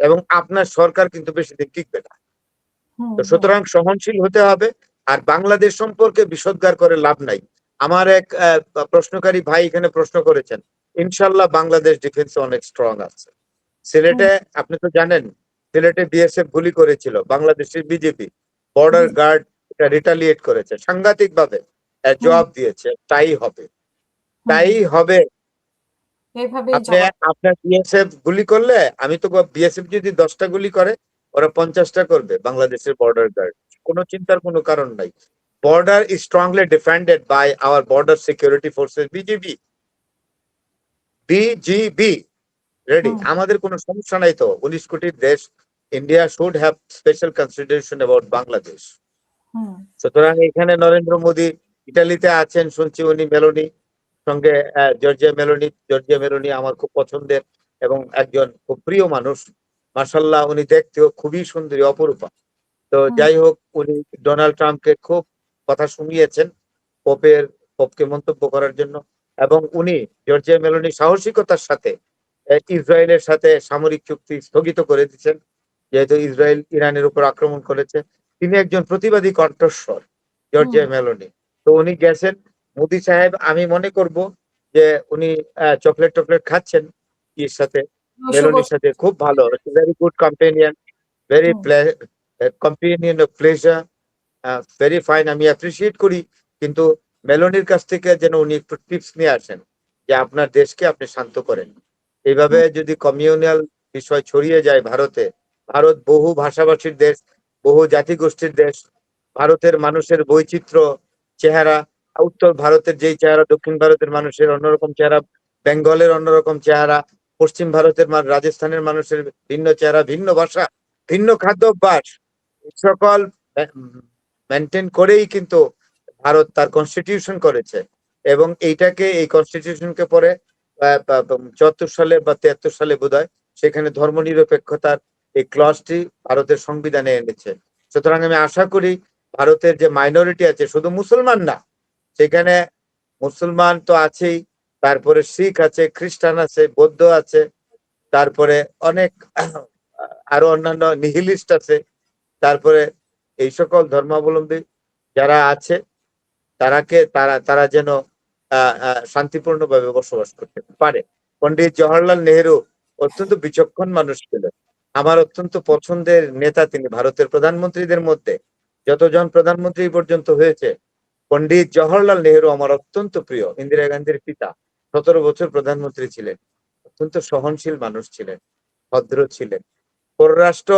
এবং আপনার সরকার কিন্তু বেশি দিন টিকবে না। হুম, তো হুম, সুতরাং সহনশীল হতে হবে। আর বাংলাদেশ সম্পর্কে বিষোদ্গার করে লাভ নাই। আমার এক প্রশ্নকারী ভাই এখানে প্রশ্ন করেছেন, ইনশাল্লাহ বাংলাদেশ ডিফেন্সে অনেক স্ট্রং আছে। হুম, সিলেটে আপনি তো জানেন, সিলেটে বিএসএফ গুলি করেছিল, বাংলাদেশের বিজেপি বর্ডার জি, গার্ড এটা রিটালিয়েট করেছে, সাংঘাতিক ভাবে হুম, জবাব দিয়েছে। তাই হবে, হুম, তাই হবে। এইভাবেই আপনি জবাব। আপনার বিএসএফ গুলি করলে, আমি তো বিএসএফ যদি 10টা গুলি করে, ওরা 50টা করবে বাংলাদেশের বর্ডার গার্ড। কোনো চিন্তার কোনো কারণ নাই। Border is strongly defended by our border security forces BGB, BGB ready. হুম, আমাদের কোনো সমস্যা নাই তো, 19 কোটির দেশ। India should have special consideration about Bangladesh. হুম, সুতরাং এখানে নরেন্দ্র মোদী ইটালিতে আছেন শুনছি, উনি মেলোনি সঙ্গে জর্জিয়া মেলোনি আমার খুব পছন্দের এবং একজন খুব প্রিয় মানুষ। মার্শাল্লাহ, উনি দেখতেও খুবই সুন্দরী, অপরূপা। তো হুম, যাই হোক, উনি ডোনাল্ড ট্রাম্পকে খুব কথা শুনিয়েছেন পোপকে মন্তব্য করার জন্য। এবং উনি জর্জিয়া মেলোনি সাহসিকতার সাথে ইসরায়েলের সাথে সামরিক চুক্তি স্থগিত করে দিচ্ছেন, যেহেতু ইসরায়েল ইরানের উপর আক্রমণ করেছে। তিনি একজন প্রতিবাদী কণ্ঠস্বর, হুম, জর্জিয়া মেলোনি। তো উনি গেছেন। মোদি সাহেব, আমি মনে করব যে উনি চকলেট টকলেট খাচ্ছেন ইর সাথে, শুভ। মেলোনির সাথে, খুব ভালো, very good companion, very hmm, companion of pleasure, very fine, আমি অ্যাপ্রিসিয়েট করি। কিন্তু মেলোনির কাছ থেকে যেন উনি একটু টিপস নিয়ে আসেন যে আপনার দেশকে আপনি শান্ত করেন। এইভাবে হুম, যদি কমিউনাল বিষয় ছড়িয়ে যায় ভারতে, ভারত বহু ভাষাভাষীর দেশ, বহু জাতিগোষ্ঠীর দেশ, ভারতের মানুষের বৈচিত্র্য চেহারা, উত্তর ভারতের যেই চেহারা, দক্ষিণ ভারতের মানুষের অন্যরকম চেহারা, বেঙ্গলের অন্যরকম চেহারা, পশ্চিম ভারতের রাজস্থানের মানুষের ভিন্ন চেহারা, ভিন্ন ভাষা, ভিন্ন খাদ্যাভ্যাস, এই সকল মেনটেন করেই কিন্তু ভারত তার কনস্টিটিউশন করেছে। এবং এই কনস্টিটিউশনকে পরে 74 সালে বা 73 সালে বোধহয় সেখানে ধর্মনিরপেক্ষতার এই ক্লজটি ভারতের সংবিধানে এনেছে। সুতরাং আমি আশা করি ভারতের যে মাইনরিটি আছে, শুধু মুসলমান না, সেখানে মুসলমান তো আছেই, তারপরে শিখ আছে, খ্রিস্টান আছে, বৌদ্ধ আছে, তারপরে অনেক আরো অন্যান্য নিহিলিস্ট আছে। তারপরে এই সকল ধর্মাবলম্বী যারা আছে, তারা যেন শান্তিপূর্ণভাবে বসবাস করতে পারে। পন্ডিত জওহরলাল নেহেরু অত্যন্ত বিচক্ষণ মানুষ ছিলেন। আমার অত্যন্ত পছন্দের নেতা তিনি। ভারতের প্রধানমন্ত্রীদের মধ্যে যতজন প্রধানমন্ত্রী পর্যন্ত হয়েছে, পন্ডিত জওহরলাল নেহেরু আমার অত্যন্ত প্রিয়। ইন্দিরা গান্ধীর পিতা 17 বছর প্রধানমন্ত্রী ছিলেন। অত্যন্ত সহনশীল মানুষ ছিলেন, ভদ্র ছিলেন। পররাষ্ট্র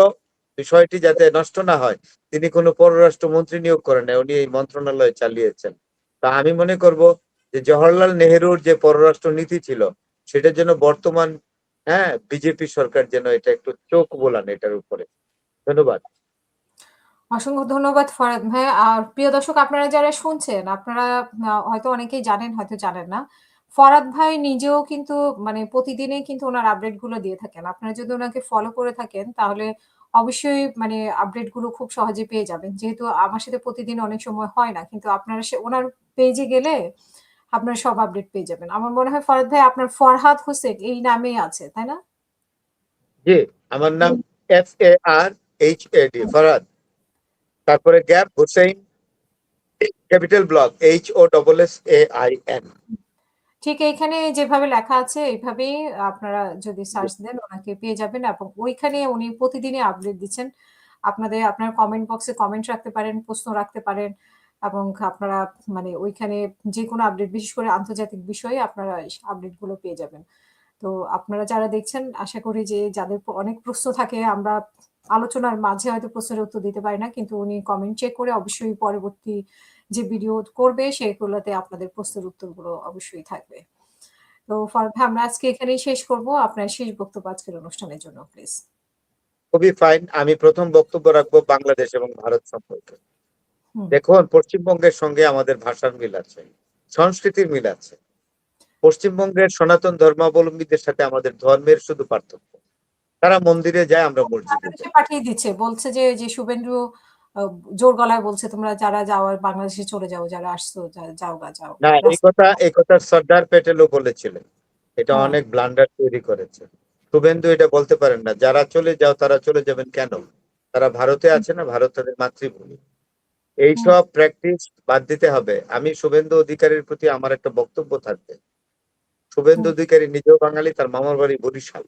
বিষয়টি যাতে নষ্ট না হয়, তিনি কোনো পররাষ্ট্র মন্ত্রী নিয়োগ করেন নাই, উনি এই মন্ত্রণালয় চালিয়েছেন। তা আমি মনে করব যে জওহরলাল নেহেরুর যে পররাষ্ট্র নীতি ছিল, সেটার জন্য বর্তমান বিজেপি সরকার যেন এটা একটু চোখ বোলান এটার উপরে। ধন্যবাদ। অসংখ্য ধন্যবাদ ফরাদ ভাই। আর প্রিয় দর্শক, আপনারা যারা শুনছেন, আপনারা হয়তো অনেকেই জানেন, হয়তো জানেন না। ফরাদ ভাই নিজেও কিন্তু মানে প্রতিদিনই কিন্তু উনার আপডেট গুলো দিয়ে থাকেন। আপনারা যদি উনাকে ফলো করে থাকেন তাহলে অবশ্যই মানে আপডেট গুলো খুব সহজে পেয়ে যাবেন। যেহেতু আমার সাথে প্রতিদিন অনেক সময় হয় না। কিন্তু আপনারা উনার পেজে গেলে আপনারা সব আপডেট পেয়ে যাবেন। আমার মনে হয় ফরাদ ভাই আপনার ফরহাদ হোসেন এই নামেই আছে, তাই না? জি, আমার নাম FARHAD, ফরহাদ। তারপরে gap Hossain, capital block HOSSAIN। ঠিক এইখানে যেভাবে লেখা আছে এইভাবেই আপনারা যদি সার্চ দেন ওনাকে পেয়ে যাবেন এবং ওইখানে উনি প্রতিদিনই আপডেট দিচ্ছেন। আপনার কমেন্ট বক্সে কমেন্ট রাখতে পারেন, প্রশ্ন রাখতে পারেন এবং আপনারা মানে ওইখানে যেকোনো আপডেট বিশেষ করে আন্তর্জাতিক বিষয়ে আপনারা আপডেট গুলো পেয়ে যাবেন। তো আপনারা যারা দেখছেন আশা করি যে যাদের অনেক প্রশ্ন থাকে আমরা আলোচনার মাঝে হয়তো প্রশ্নের উত্তর দিতে পারি না। কিন্তু উনি কমেন্ট চেক করে অবশ্যই পরবর্তী যে ভিডিও করবে সেগুলোতে আপনাদের প্রশ্নের উত্তরগুলো অবশ্যই থাকবে। তো ফারুক ভাই আমরা আজকে এখানেই শেষ করব। আপনার শেষ বক্তব্য আজকের অনুষ্ঠানের জন্য প্লিজ। খুবই ফাইন। আমি প্রথম বক্তব্য রাখবো বাংলাদেশ এবং ভারত সম্পর্কে। হুম। দেখুন, পশ্চিমবঙ্গের সঙ্গে আমাদের ভাষার মিল আছে, সংস্কৃতির মিল আছে। পশ্চিমবঙ্গের সনাতন ধর্মাবলম্বীদের সাথে আমাদের ধর্মের শুধু পার্থক্য, তারা মন্দিরে যায়, আমরা মসজিদে বাংলাদেশে যাই। পাঠিয়ে দিচ্ছে। বলছে যে শুভেন্দু আ জোর গলায় বলছে তোমরা যারা যাওয়ার বাংলাদেশে চলে যাও, যারা আসছো যাওগা যাও। না, এই কথা সর্দার প্যাটেলও বলেছিলেন। এটা হ্যাঁ, অনেক ব্লান্ডার তৈরি করেছে। শুভেন্দু এটা বলতে পারেন না, যারা চলে যাও তারা চলে যাবেন কেন? তারা ভারতে হুম, আছে না, ভারত তাদের মাতৃভূমি। হুম, এইসব প্র্যাকটিস বাদ দিতে হবে। আমি শুভেন্দু অধিকারীর প্রতি আমার একটা বক্তব্য থাকবে। শুভেন্দু হুম, অধিকারী নিজেও বাঙালি, তার মামার বাড়ি বরিশাল।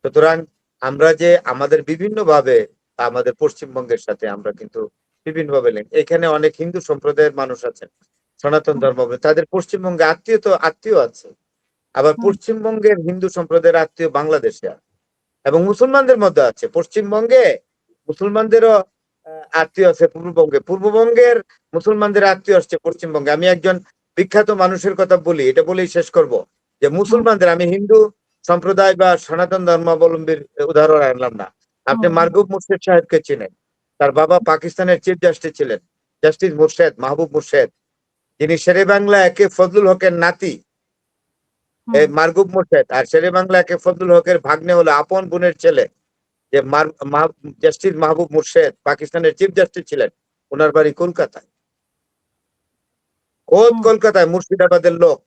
সুতরাং আমরা যে আমাদের বিভিন্নভাবে আমাদের পশ্চিমবঙ্গের সাথে আমরা কিন্তু বিভিন্নভাবে লিঙ্ক। এখানে অনেক হিন্দু সম্প্রদায়ের মানুষ আছেন, সনাতন হুম, ধর্মাবলম্বী। তাদের পশ্চিমবঙ্গে আত্মীয় আছে। আবার হুম, পশ্চিমবঙ্গের হিন্দু সম্প্রদায়ের আত্মীয় বাংলাদেশে আছে এবং মুসলমানদের মধ্যে আছে। পশ্চিমবঙ্গে মুসলমানদেরও আত্মীয় আছে পূর্ববঙ্গে। পূর্ববঙ্গের মুসলমানদের আত্মীয় আসছে পশ্চিমবঙ্গে। আমি একজন বিখ্যাত মানুষের কথা বলি, এটা বলেই শেষ করব। যে হুম, মুসলমানদের, আমি হিন্দু সম্প্রদায় বা সনাতন ধর্মাবলম্বীর উদাহরণ আনলাম না। আপনি হুম, মাহবুব মুর্শেদ সাহেবকে চিনেন। তার বাবা পাকিস্তানের চিফ জাস্টিস ছিলেন, জাস্টিস মুর্শেদ, মাহবুব মুর্শেদ, যিনি শেরে বাংলা একে ফজলুল হকের নাতি। হুম, এই মাহবুব মুর্শেদ আর শেরে বাংলা একে ফজলুল হকের ভাগ্নে হলো আপন বোনের ছেলে। যে জাস্টিস মাহবুব মুর্শেদ পাকিস্তানের চিফ জাস্টিস ছিলেন, ওনার বাড়ি কলকাতায়। খোদ হুম, কলকাতায়, মুর্শিদাবাদের লোক।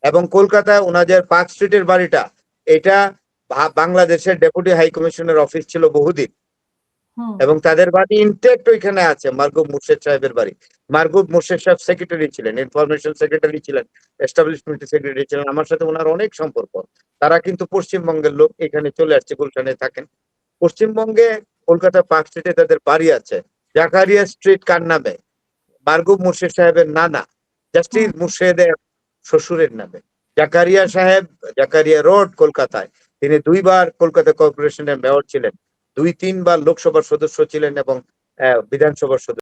এবং কলকাতায় ওনাদের পার্ক স্ট্রিটের বাড়িটা, এটা বাংলাদেশের ডেপুটি হাই কমিশনের অফিস ছিল বহুদিন। হুম, এবং তাদের বাড়ি ইনটেক্ট ওইখানে আছে, মাহবুব মুর্শেদ সাহেবের বাড়ি। মাহবুব মুর্শেদ সাহেব সেক্রেটারি ছিলেন, ইনফরমেশন সেক্রেটারি ছিলেন, এস্টাবলিশমেন্ট সেক্রেটারি ছিলেন। আমার সাথে ওনার অনেক সম্পর্ক। তারা কিন্তু পশ্চিমবঙ্গের লোক, এখানে চলে আসছে, গুলশানে থাকেন। পশ্চিমবঙ্গে কলকাতা পার্ক স্ট্রিটে তাদের বাড়ি আছে। জাকারিয়া স্ট্রিট কার নামে? মাহবুব মুর্শেদ সাহেবের নানা জাস্টিস হুম, মুর্শেদের শ্বশুরের নামে। জাকারিয়া সাহেব, জাকারিয়া রোড, কলকাতায়। তিনি 2 বার কলকাতা কর্পোরেশনের মেয়র ছিলেন, 2-3 বার লোকসভার সদস্য ছিলেন এবং বিধানসভার সদস্য।